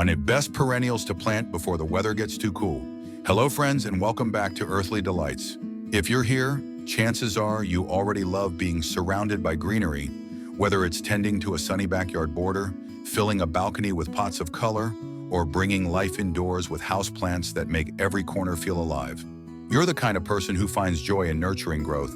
on the best perennials to plant before the weather gets too cool. Hello friends, and welcome back to Earthly Delights. If you're here, chances are you already love being surrounded by greenery, whether it's tending to a sunny backyard border, filling a balcony with pots of color, or bringing life indoors with houseplants that make every corner feel alive. You're the kind of person who finds joy in nurturing growth,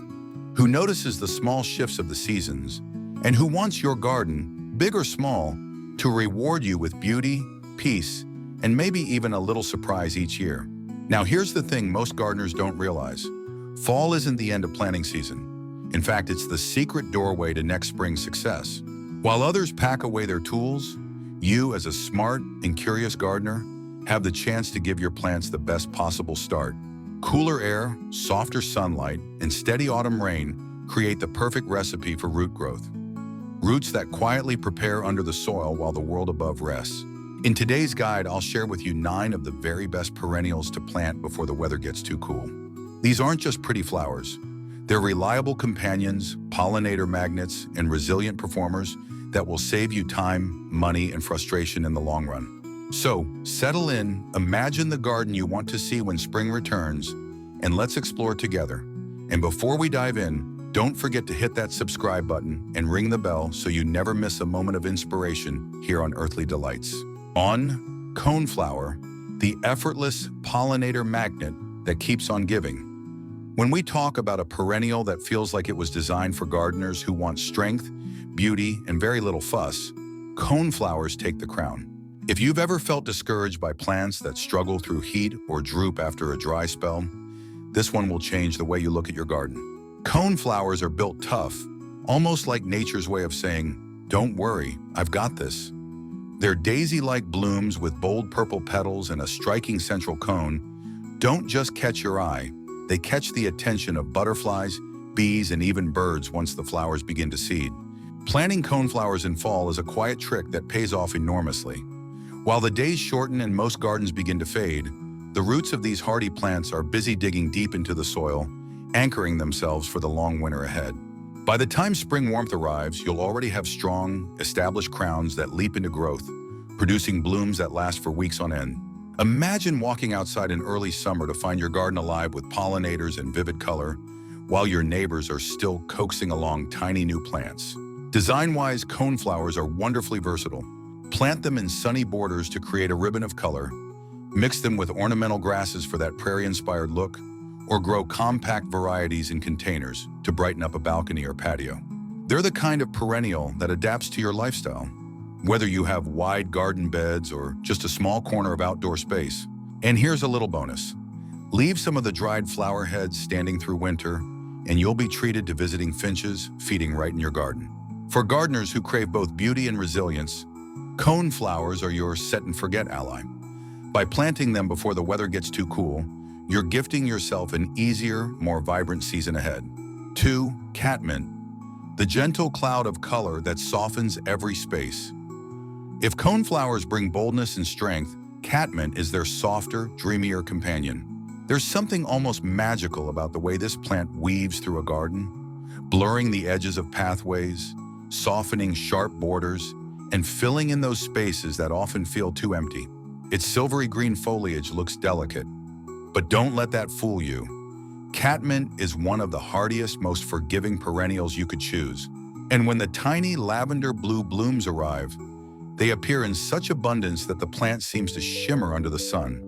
who notices the small shifts of the seasons, and who wants your garden, big or small, to reward you with beauty, peace, and maybe even a little surprise each year. Now here's the thing most gardeners don't realize. Fall isn't the end of planting season. In fact, it's the secret doorway to next spring's success. While others pack away their tools, you, as a smart and curious gardener, have the chance to give your plants the best possible start. Cooler air, softer sunlight, and steady autumn rain create the perfect recipe for root growth. Roots that quietly prepare under the soil while the world above rests. In today's guide, I'll share with you 9 of the very best perennials to plant before the weather gets too cool. These aren't just pretty flowers. They're reliable companions, pollinator magnets, and resilient performers that will save you time, money, and frustration in the long run. So, settle in, imagine the garden you want to see when spring returns, and let's explore together. And before we dive in, don't forget to hit that subscribe button and ring the bell so you never miss a moment of inspiration here on Earthly Delights. On coneflower, the effortless pollinator magnet that keeps on giving. When we talk about a perennial that feels like it was designed for gardeners who want strength, beauty, and very little fuss, coneflowers take the crown. If you've ever felt discouraged by plants that struggle through heat or droop after a dry spell, this one will change the way you look at your garden. Coneflowers are built tough, almost like nature's way of saying, "Don't worry, I've got this." Their daisy-like blooms with bold purple petals and a striking central cone don't just catch your eye, they catch the attention of butterflies, bees, and even birds once the flowers begin to seed. Planting coneflowers in fall is a quiet trick that pays off enormously. While the days shorten and most gardens begin to fade, the roots of these hardy plants are busy digging deep into the soil, anchoring themselves for the long winter ahead. By the time spring warmth arrives, you'll already have strong, established crowns that leap into growth, producing blooms that last for weeks on end. Imagine walking outside in early summer to find your garden alive with pollinators and vivid color, while your neighbors are still coaxing along tiny new plants. Design-wise, coneflowers are wonderfully versatile. Plant them in sunny borders to create a ribbon of color, mix them with ornamental grasses for that prairie-inspired look, or grow compact varieties in containers to brighten up a balcony or patio. They're the kind of perennial that adapts to your lifestyle, whether you have wide garden beds or just a small corner of outdoor space. And here's a little bonus. Leave some of the dried flower heads standing through winter, and you'll be treated to visiting finches feeding right in your garden. For gardeners who crave both beauty and resilience, coneflowers are your set-and-forget ally. By planting them before the weather gets too cool, you're gifting yourself an easier, more vibrant season ahead. 2. Catmint, the gentle cloud of color that softens every space. If coneflowers bring boldness and strength, catmint is their softer, dreamier companion. There's something almost magical about the way this plant weaves through a garden, blurring the edges of pathways, softening sharp borders, and filling in those spaces that often feel too empty. Its silvery green foliage looks delicate, but don't let that fool you. Catmint is one of the hardiest, most forgiving perennials you could choose. And when the tiny lavender blue blooms arrive, they appear in such abundance that the plant seems to shimmer under the sun.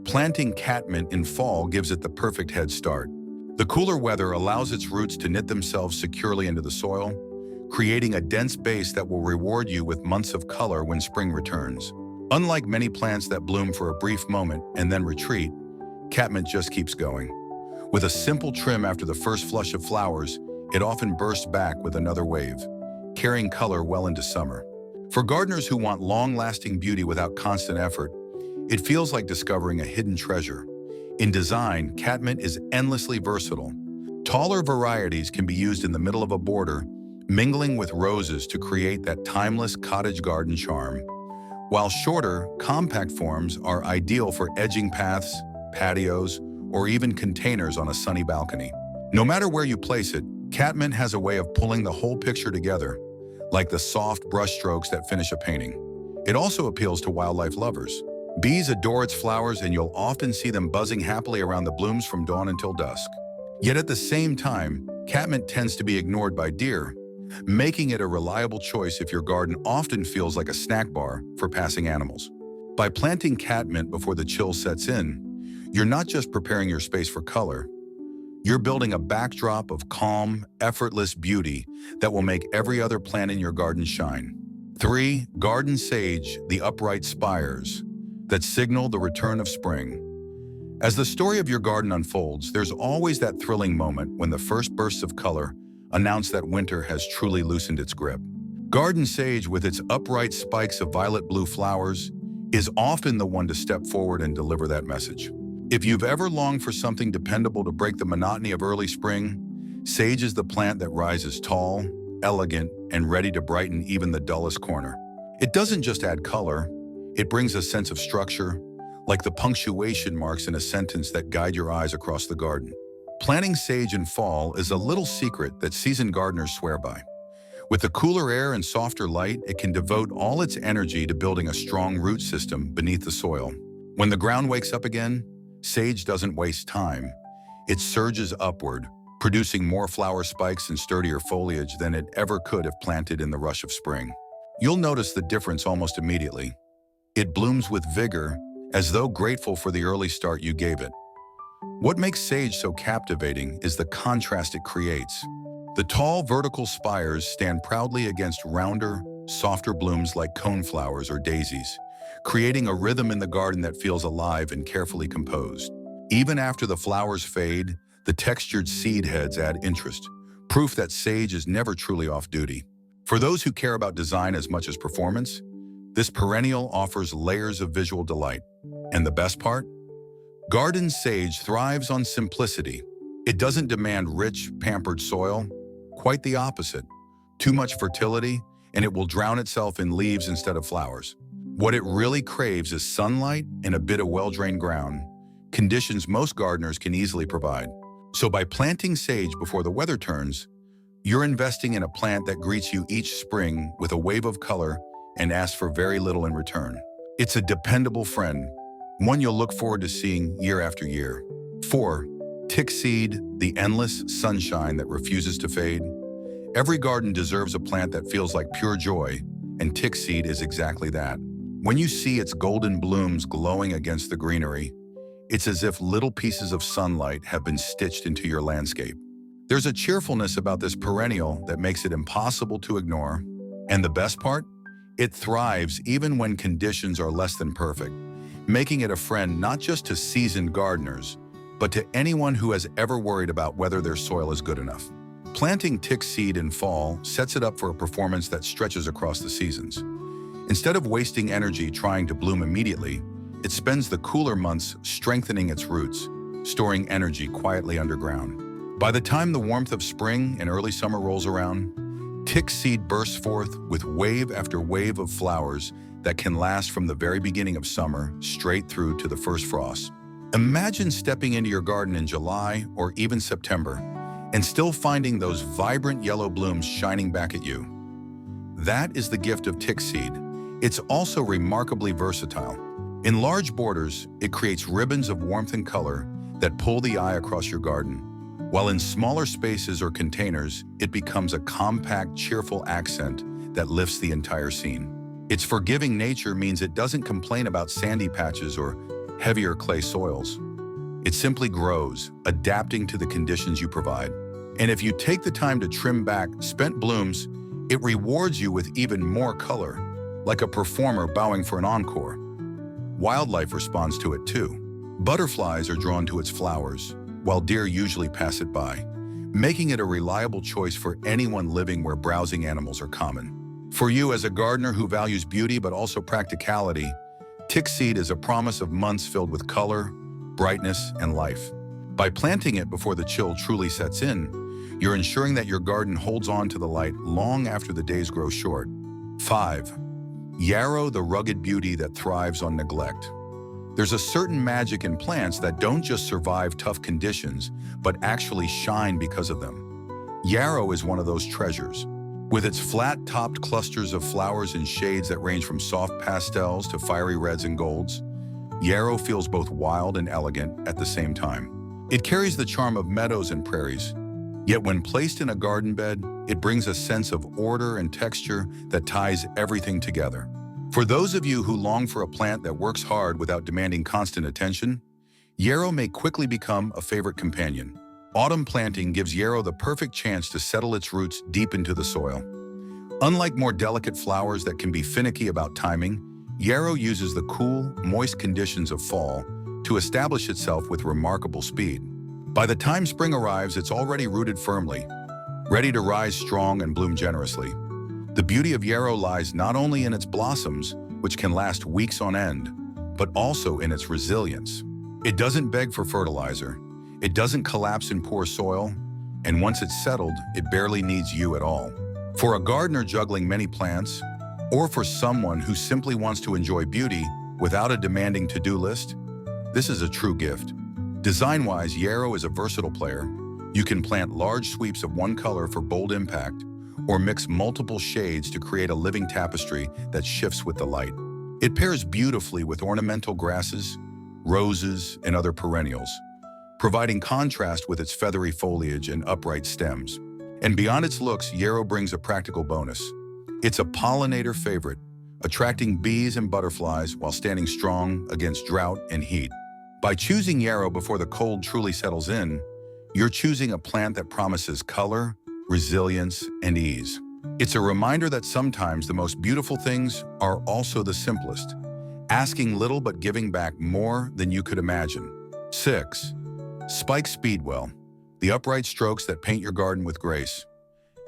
Planting catmint in fall gives it the perfect head start. The cooler weather allows its roots to knit themselves securely into the soil, creating a dense base that will reward you with months of color when spring returns. Unlike many plants that bloom for a brief moment and then retreat, catmint just keeps going. With a simple trim after the first flush of flowers, it often bursts back with another wave, carrying color well into summer. For gardeners who want long-lasting beauty without constant effort, it feels like discovering a hidden treasure. In design, catmint is endlessly versatile. Taller varieties can be used in the middle of a border, mingling with roses to create that timeless cottage garden charm. While shorter, compact forms are ideal for edging paths, patios, or even containers on a sunny balcony. No matter where you place it, catmint has a way of pulling the whole picture together, like the soft brushstrokes that finish a painting. It also appeals to wildlife lovers. Bees adore its flowers, and you'll often see them buzzing happily around the blooms from dawn until dusk. Yet at the same time, catmint tends to be ignored by deer, making it a reliable choice if your garden often feels like a snack bar for passing animals. By planting catmint before the chill sets in, you're not just preparing your space for color, you're building a backdrop of calm, effortless beauty that will make every other plant in your garden shine. 3. Garden sage, the upright spires that signal the return of spring. As the story of your garden unfolds, there's always that thrilling moment when the first bursts of color announce that winter has truly loosened its grip. Garden sage, with its upright spikes of violet-blue flowers, is often the one to step forward and deliver that message. If you've ever longed for something dependable to break the monotony of early spring, sage is the plant that rises tall, elegant, and ready to brighten even the dullest corner. It doesn't just add color, it brings a sense of structure, like the punctuation marks in a sentence that guide your eyes across the garden. Planting sage in fall is a little secret that seasoned gardeners swear by. With the cooler air and softer light, it can devote all its energy to building a strong root system beneath the soil. When the ground wakes up again, sage doesn't waste time. It surges upward, producing more flower spikes and sturdier foliage than it ever could if planted in the rush of spring. You'll notice the difference almost immediately. It blooms with vigor, as though grateful for the early start you gave it. What makes sage so captivating is the contrast it creates. The tall, vertical spires stand proudly against rounder, softer blooms like coneflowers or daisies, creating a rhythm in the garden that feels alive and carefully composed. Even after the flowers fade, the textured seed heads add interest, proof that sage is never truly off duty. For those who care about design as much as performance, this perennial offers layers of visual delight. And the best part? Garden sage thrives on simplicity. It doesn't demand rich, pampered soil. Quite the opposite. Too much fertility, and it will drown itself in leaves instead of flowers. What it really craves is sunlight and a bit of well-drained ground, conditions most gardeners can easily provide. So by planting sage before the weather turns, you're investing in a plant that greets you each spring with a wave of color and asks for very little in return. It's a dependable friend, one you'll look forward to seeing year after year. 4. Tick seed, the endless sunshine that refuses to fade. Every garden deserves a plant that feels like pure joy, and tick seed is exactly that. When you see its golden blooms glowing against the greenery, it's as if little pieces of sunlight have been stitched into your landscape. There's a cheerfulness about this perennial that makes it impossible to ignore. And the best part? It thrives even when conditions are less than perfect, making it a friend not just to seasoned gardeners, but to anyone who has ever worried about whether their soil is good enough. Planting tick seed in fall sets it up for a performance that stretches across the seasons. Instead of wasting energy trying to bloom immediately, it spends the cooler months strengthening its roots, storing energy quietly underground. By the time the warmth of spring and early summer rolls around, tick seed bursts forth with wave after wave of flowers that can last from the very beginning of summer straight through to the first frost. Imagine stepping into your garden in July or even September and still finding those vibrant yellow blooms shining back at you. That is the gift of tick seed. It's also remarkably versatile. In large borders, it creates ribbons of warmth and color that pull the eye across your garden, while in smaller spaces or containers, it becomes a compact, cheerful accent that lifts the entire scene. Its forgiving nature means it doesn't complain about sandy patches or heavier clay soils. It simply grows, adapting to the conditions you provide. And if you take the time to trim back spent blooms, it rewards you with even more color, like a performer bowing for an encore. Wildlife responds to it too. Butterflies are drawn to its flowers, while deer usually pass it by, making it a reliable choice for anyone living where browsing animals are common. For you as a gardener who values beauty but also practicality, tick seed is a promise of months filled with color, brightness, and life. By planting it before the chill truly sets in, you're ensuring that your garden holds on to the light long after the days grow short. 5. Yarrow, the rugged beauty that thrives on neglect. There's a certain magic in plants that don't just survive tough conditions, but actually shine because of them. Yarrow is one of those treasures. With its flat-topped clusters of flowers in shades that range from soft pastels to fiery reds and golds, yarrow feels both wild and elegant at the same time. It carries the charm of meadows and prairies, yet when placed in a garden bed, it brings a sense of order and texture that ties everything together. For those of you who long for a plant that works hard without demanding constant attention, yarrow may quickly become a favorite companion. Autumn planting gives yarrow the perfect chance to settle its roots deep into the soil. Unlike more delicate flowers that can be finicky about timing, yarrow uses the cool, moist conditions of fall to establish itself with remarkable speed. By the time spring arrives, it's already rooted firmly, ready to rise strong and bloom generously. The beauty of yarrow lies not only in its blossoms, which can last weeks on end, but also in its resilience. It doesn't beg for fertilizer, it doesn't collapse in poor soil, and once it's settled, it barely needs you at all. For a gardener juggling many plants, or for someone who simply wants to enjoy beauty without a demanding to-do list, this is a true gift. Design-wise, yarrow is a versatile player. You can plant large sweeps of one color for bold impact, or mix multiple shades to create a living tapestry that shifts with the light. It pairs beautifully with ornamental grasses, roses, and other perennials, providing contrast with its feathery foliage and upright stems. And beyond its looks, yarrow brings a practical bonus. It's a pollinator favorite, attracting bees and butterflies while standing strong against drought and heat. By choosing yarrow before the cold truly settles in, you're choosing a plant that promises color, resilience, and ease. It's a reminder that sometimes the most beautiful things are also the simplest, asking little but giving back more than you could imagine. 6. Spike Speedwell, the upright strokes that paint your garden with grace.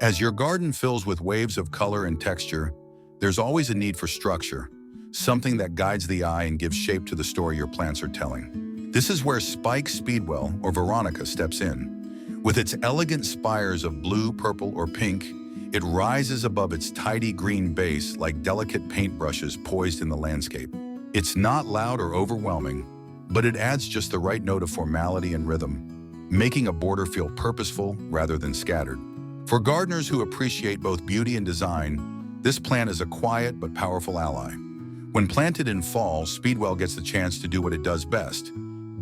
As your garden fills with waves of color and texture, there's always a need for structure, something that guides the eye and gives shape to the story your plants are telling. This is where Spike Speedwell, or Veronica, steps in. With its elegant spires of blue, purple, or pink, it rises above its tidy green base like delicate paintbrushes poised in the landscape. It's not loud or overwhelming, but it adds just the right note of formality and rhythm, making a border feel purposeful rather than scattered. For gardeners who appreciate both beauty and design, this plant is a quiet but powerful ally. When planted in fall, Speedwell gets the chance to do what it does best: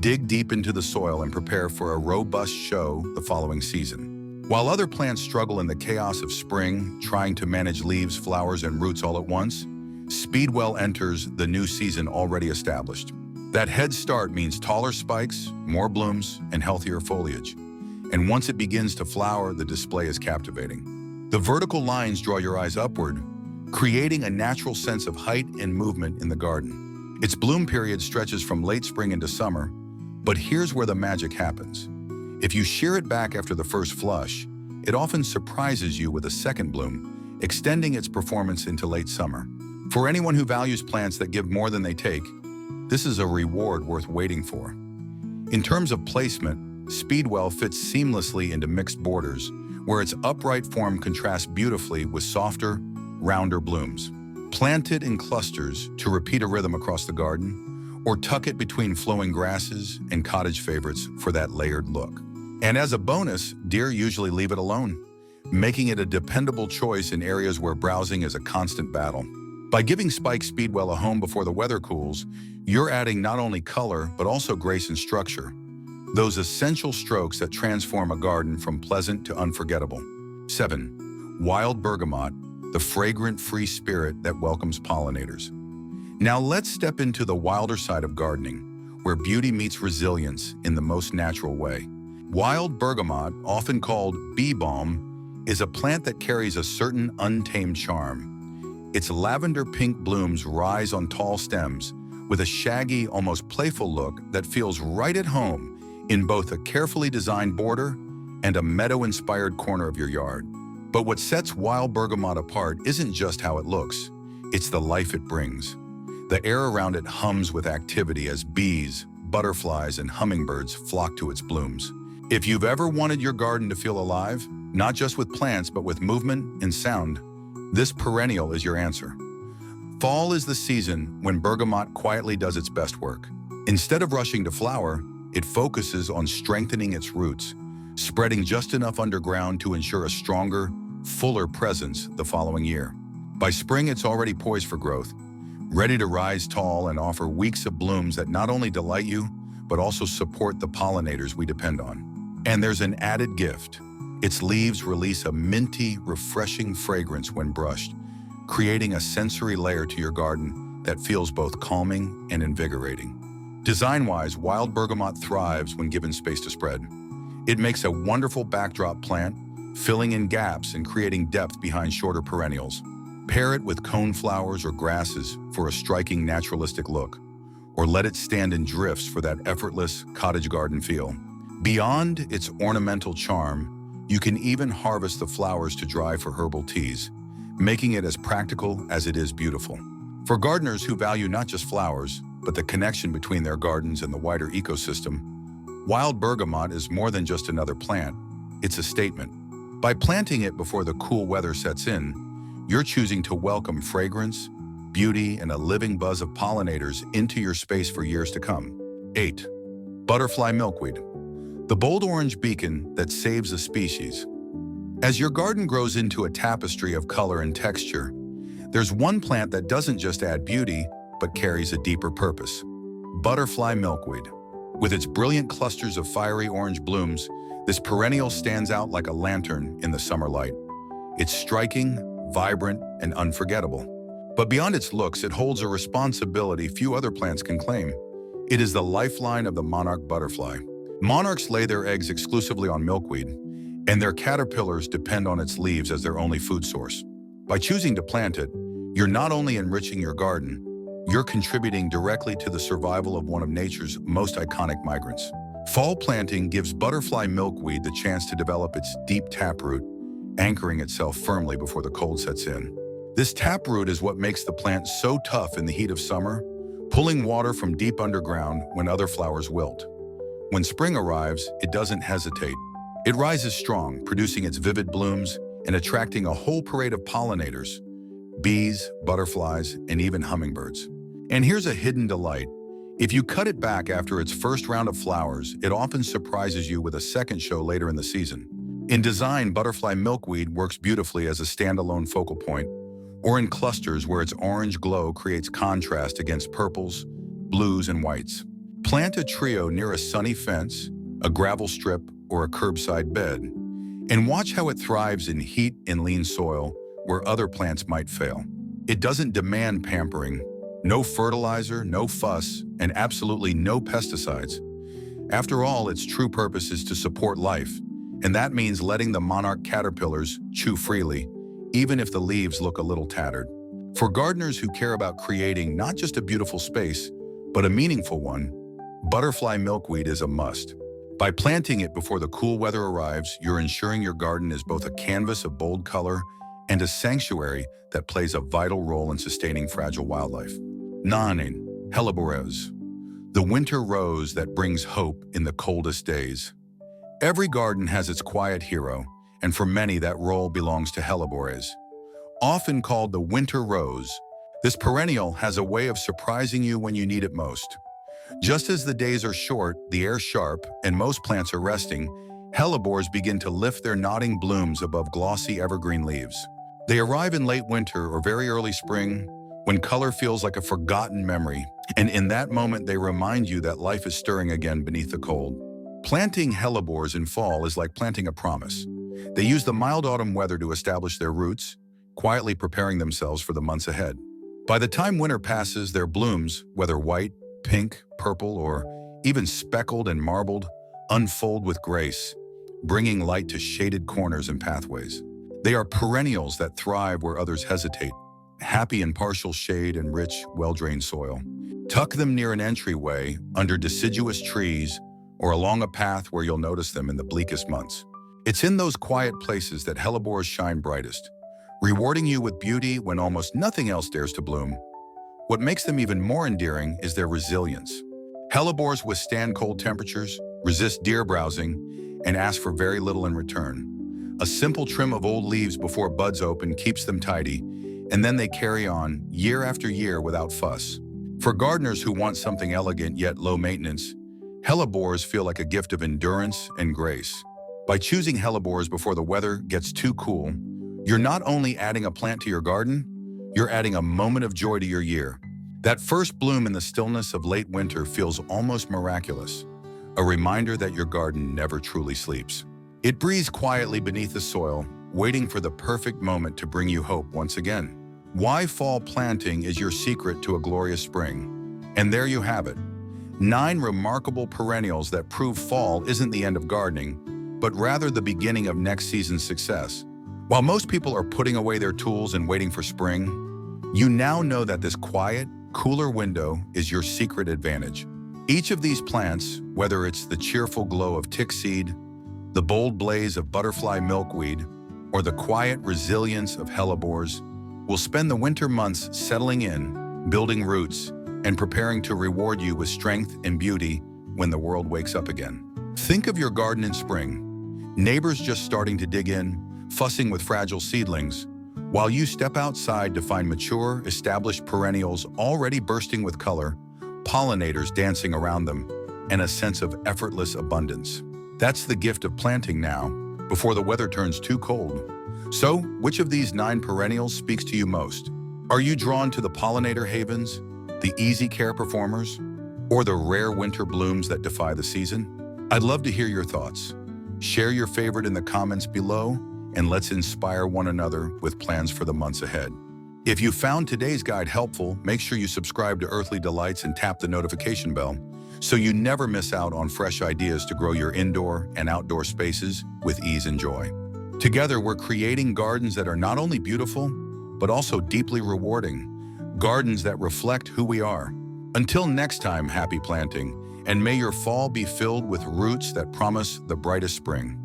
dig deep into the soil and prepare for a robust show the following season. While other plants struggle in the chaos of spring, trying to manage leaves, flowers, and roots all at once, Speedwell enters the new season already established. That head start means taller spikes, more blooms, and healthier foliage. And once it begins to flower, the display is captivating. The vertical lines draw your eyes upward, creating a natural sense of height and movement in the garden. Its bloom period stretches from late spring into summer, but here's where the magic happens. If you shear it back after the first flush, it often surprises you with a second bloom, extending its performance into late summer. For anyone who values plants that give more than they take, this is a reward worth waiting for. In terms of placement, Speedwell fits seamlessly into mixed borders, where its upright form contrasts beautifully with softer, rounder blooms. Plant it in clusters to repeat a rhythm across the garden, or tuck it between flowing grasses and cottage favorites for that layered look. And as a bonus, deer usually leave it alone, making it a dependable choice in areas where browsing is a constant battle. By giving Spike Speedwell a home before the weather cools, you're adding not only color, but also grace and structure. Those essential strokes that transform a garden from pleasant to unforgettable. 7. Wild Bergamot, the fragrant free spirit that welcomes pollinators. Now let's step into the wilder side of gardening, where beauty meets resilience in the most natural way. Wild bergamot, often called bee balm, is a plant that carries a certain untamed charm. Its lavender pink blooms rise on tall stems with a shaggy, almost playful look that feels right at home in both a carefully designed border and a meadow-inspired corner of your yard. But what sets wild bergamot apart isn't just how it looks, it's the life it brings. The air around it hums with activity as bees, butterflies, and hummingbirds flock to its blooms. If you've ever wanted your garden to feel alive, not just with plants but with movement and sound, this perennial is your answer. Fall is the season when bergamot quietly does its best work. Instead of rushing to flower, it focuses on strengthening its roots, spreading just enough underground to ensure a stronger, fuller presence the following year. By spring, it's already poised for growth, ready to rise tall and offer weeks of blooms that not only delight you, but also support the pollinators we depend on. And there's an added gift. Its leaves release a minty, refreshing fragrance when brushed, creating a sensory layer to your garden that feels both calming and invigorating. Design-wise, wild bergamot thrives when given space to spread. It makes a wonderful backdrop plant, filling in gaps and creating depth behind shorter perennials. Pair it with coneflowers or grasses for a striking naturalistic look, or let it stand in drifts for that effortless cottage garden feel. Beyond its ornamental charm, you can even harvest the flowers to dry for herbal teas, making it as practical as it is beautiful. For gardeners who value not just flowers, but the connection between their gardens and the wider ecosystem, wild bergamot is more than just another plant, it's a statement. By planting it before the cool weather sets in, you're choosing to welcome fragrance, beauty, and a living buzz of pollinators into your space for years to come. 8. Butterfly milkweed, the bold orange beacon that saves a species. As your garden grows into a tapestry of color and texture, there's one plant that doesn't just add beauty, but carries a deeper purpose. Butterfly milkweed. With its brilliant clusters of fiery orange blooms, this perennial stands out like a lantern in the summer light. It's striking, vibrant, and unforgettable. But beyond its looks, it holds a responsibility few other plants can claim. It is the lifeline of the monarch butterfly. Monarchs lay their eggs exclusively on milkweed, and their caterpillars depend on its leaves as their only food source. By choosing to plant it, you're not only enriching your garden, you're contributing directly to the survival of one of nature's most iconic migrants. Fall planting gives butterfly milkweed the chance to develop its deep taproot, anchoring itself firmly before the cold sets in. This taproot is what makes the plant so tough in the heat of summer, pulling water from deep underground when other flowers wilt. When spring arrives, it doesn't hesitate. It rises strong, producing its vivid blooms and attracting a whole parade of pollinators, bees, butterflies, and even hummingbirds. And here's a hidden delight. If you cut it back after its first round of flowers, it often surprises you with a second show later in the season. In design, butterfly milkweed works beautifully as a standalone focal point, or in clusters where its orange glow creates contrast against purples, blues, and whites. Plant a trio near a sunny fence, a gravel strip, or a curbside bed, and watch how it thrives in heat and lean soil where other plants might fail. It doesn't demand pampering, no fertilizer, no fuss, and absolutely no pesticides. After all, its true purpose is to support life, and that means letting the monarch caterpillars chew freely, even if the leaves look a little tattered. For gardeners who care about creating not just a beautiful space, but a meaningful one, butterfly milkweed is a must. By planting it before the cool weather arrives, you're ensuring your garden is both a canvas of bold color and a sanctuary that plays a vital role in sustaining fragile wildlife. 9. Hellebores, the winter rose that brings hope in the coldest days. Every garden has its quiet hero, and for many that role belongs to hellebores. Often called the winter rose, this perennial has a way of surprising you when you need it most. Just as the days are short, the air sharp, and most plants are resting, hellebores begin to lift their nodding blooms above glossy evergreen leaves. They arrive in late winter or very early spring, when color feels like a forgotten memory, and in that moment they remind you that life is stirring again beneath the cold. Planting hellebores in fall is like planting a promise. They use the mild autumn weather to establish their roots, quietly preparing themselves for the months ahead. By the time winter passes, their blooms, whether white, pink, purple, or even speckled and marbled, unfold with grace, bringing light to shaded corners and pathways. They are perennials that thrive where others hesitate, happy in partial shade and rich, well-drained soil. Tuck them near an entryway, under deciduous trees, or along a path where you'll notice them in the bleakest months. It's in those quiet places that hellebores shine brightest, rewarding you with beauty when almost nothing else dares to bloom. What makes them even more endearing is their resilience. Hellebores withstand cold temperatures, resist deer browsing, and ask for very little in return. A simple trim of old leaves before buds open keeps them tidy, and then they carry on year after year without fuss. For gardeners who want something elegant yet low maintenance, hellebores feel like a gift of endurance and grace. By choosing hellebores before the weather gets too cool, You're not only adding a plant to your garden, you're adding a moment of joy to your year. That first bloom in the stillness of late winter feels almost miraculous, a reminder that your garden never truly sleeps. It breathes quietly beneath the soil, waiting for the perfect moment to bring you hope once again. Why fall planting is your secret to a glorious spring. And there you have it, 9 remarkable perennials that prove fall isn't the end of gardening, but rather the beginning of next season's success. While most people are putting away their tools and waiting for spring, you now know that this quiet, cooler window is your secret advantage. Each of these plants, whether it's the cheerful glow of tick seed, the bold blaze of butterfly milkweed, or the quiet resilience of hellebores, will spend the winter months settling in, building roots, and preparing to reward you with strength and beauty when the world wakes up again. Think of your garden in spring, neighbors just starting to dig in, fussing with fragile seedlings, while you step outside to find mature, established perennials already bursting with color, pollinators dancing around them, and a sense of effortless abundance. That's the gift of planting now, before the weather turns too cold. So, which of these 9 perennials speaks to you most? Are you drawn to the pollinator havens, the easy care performers, or the rare winter blooms that defy the season? I'd love to hear your thoughts. Share your favorite in the comments below, and let's inspire one another with plans for the months ahead. If you found today's guide helpful, make sure you subscribe to Earthly Delights and tap the notification bell so you never miss out on fresh ideas to grow your indoor and outdoor spaces with ease and joy. Together, we're creating gardens that are not only beautiful, but also deeply rewarding, gardens that reflect who we are. Until next time, happy planting, and may your fall be filled with roots that promise the brightest spring.